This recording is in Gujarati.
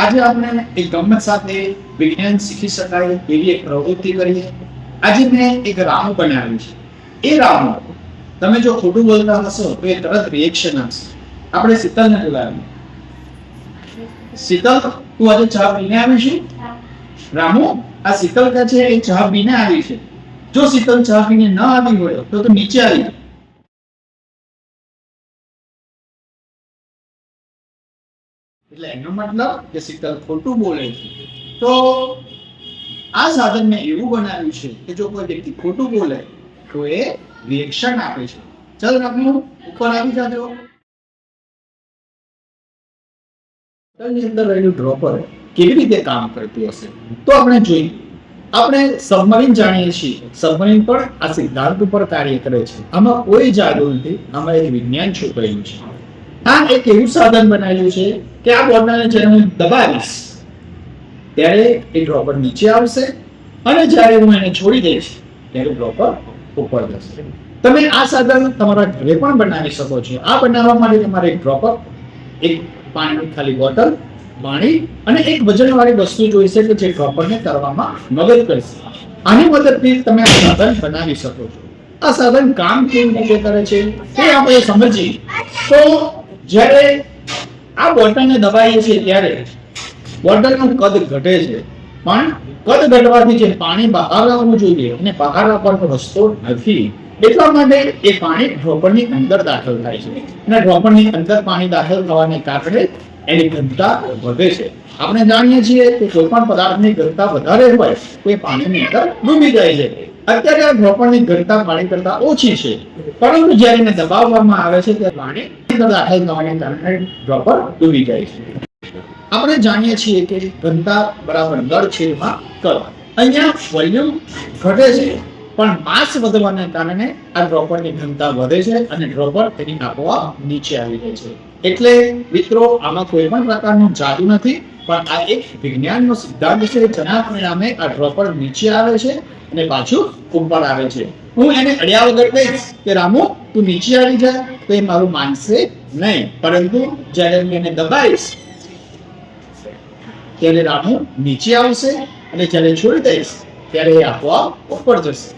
આજે આપણે એક ગમત સાથે વિજ્ઞાન શીખી શકાય એવી એક પ્રવૃત્તિ કરીએ. આજે મેં એક રામુ બનાવ્યું છે. એ રામુ તમે જો ખોટું બોલતા હશો તો એ તરત રિએક્શન આપશે. આપણે શીતલને બોલાવીએ. શીતલ, તું આજે ચા પીને આવી છે? રામુ, આ શીતલ કે છે એ ચા પીને આવી છે. જો શીતલ ચા પીને ન આવી હોય તો નીચે આવી જાય. એટલે એનો મતલબ કે શીતલ ખોટું બોલે છે. તો આ સાધન મેં એવું બનાવ્યું છે કે જો કોઈ વ્યક્તિ ખોટું બોલે તો એ રિએક્શન આપે છે. ચાલ રામુ, ઉપર આવી જાજો. ની અંદર રહેલું ડ્રોપર કેવી રીતે કામ કરતું હશે તો આપણે જોઈએ. આપણે સબમરીન જાણીએ છીએ. સબમરીન પણ આ સિદ્ધાંત ઉપર કાર્ય કરે છે. આમાં કોઈ જાદુ નથી, આમાં એક વિજ્ઞાન છુપાયેલું છે. આ એક એવું સાધન બનાવ્યું છે કે આ બોટલને જ્યારે હું દબાવીશ ત્યારે એ ડ્રોપર નીચે આવશે અને જ્યારે હું એને છોડી દઈશ ત્યારે ડ્રોપર ઉપર જશે. તમે આ સાધન તમારા ઘરે પણ બનાવી શકો છો. આ બનાવવા માટે તમારે એક ડ્રોપર, એક પાણીની ખાલી બોટલ, પાણી અને એક વજનવાળી વસ્તુ જોઈશે કે જે ડ્રોપરને કરવામાં મદદ કરશે. આની મદદથી તમે આ સાધન બનાવી શકો છો. આ સાધન કામ કેવી રીતે કરે છે તે આપણે સમજીએ. તો જ્યારે આ બોટલને દબાવીએ છીએ ત્યારે બોટલનું કદ ઘટે છે, પણ કદ ઘટવાથી જે પાણી બહાર આવવું જોઈએ અને બહાર આવવાનો રસ્તો નથી. એટલા માટે એ પાણી ડ્રોપરની અંદર દાખલ થાય છે અને ડ્રોપરની અંદર પાણી દાખલ થવાને કારણે એની ઘનતા વધે છે. આપણે જાણીએ છીએ કે કોઈ પણ પદાર્થની ઘનતા વધારે હોય તો એ પાણીની અંદર ડૂબી જાય છે. અત્યારે આ ડ્રોપરની ઘનતા પાણી કરતા ઓછી છે, પરંતુ જ્યારે એને દબાવવામાં આવે છે ત્યારે પાણી અંદર દાખલ થવાને કારણે ડ્રોપર ડૂબી જાય છે. આપણે જાણીએ છીએ કે ઘનતા બરાબર દળ છેદમાં કદ. અહીંયા વોલ્યુમ ઘટે છે પણ માસ વધવાને કારણે આ ડ્રોપરની ઘનતા વધે છે અને ડ્રોપર તેની આપોઆપ નીચે આવી જાય છે. એટલે મિત્રો, આમાં કોઈ પણ પ્રકારનું જાદુ નથી, પણ આ એક વિજ્ઞાનનો સિદ્ધાંત છે જેના પરિણામે આ ડ્રોપર નીચે આવે છે અને પાછું ઉપર આવે છે. હું એને અડ્યા વગર કહીશ કે રામુ તું નીચે આવી જા તો એ મારું માનશે નહીં, પરંતુ જ્યારે હું એને દબાવીશ ત્યારે રામુ નીચે આવશે અને જ્યારે છોડી દઈશ ત્યારે એ આપોઆપ ઉપર જશે.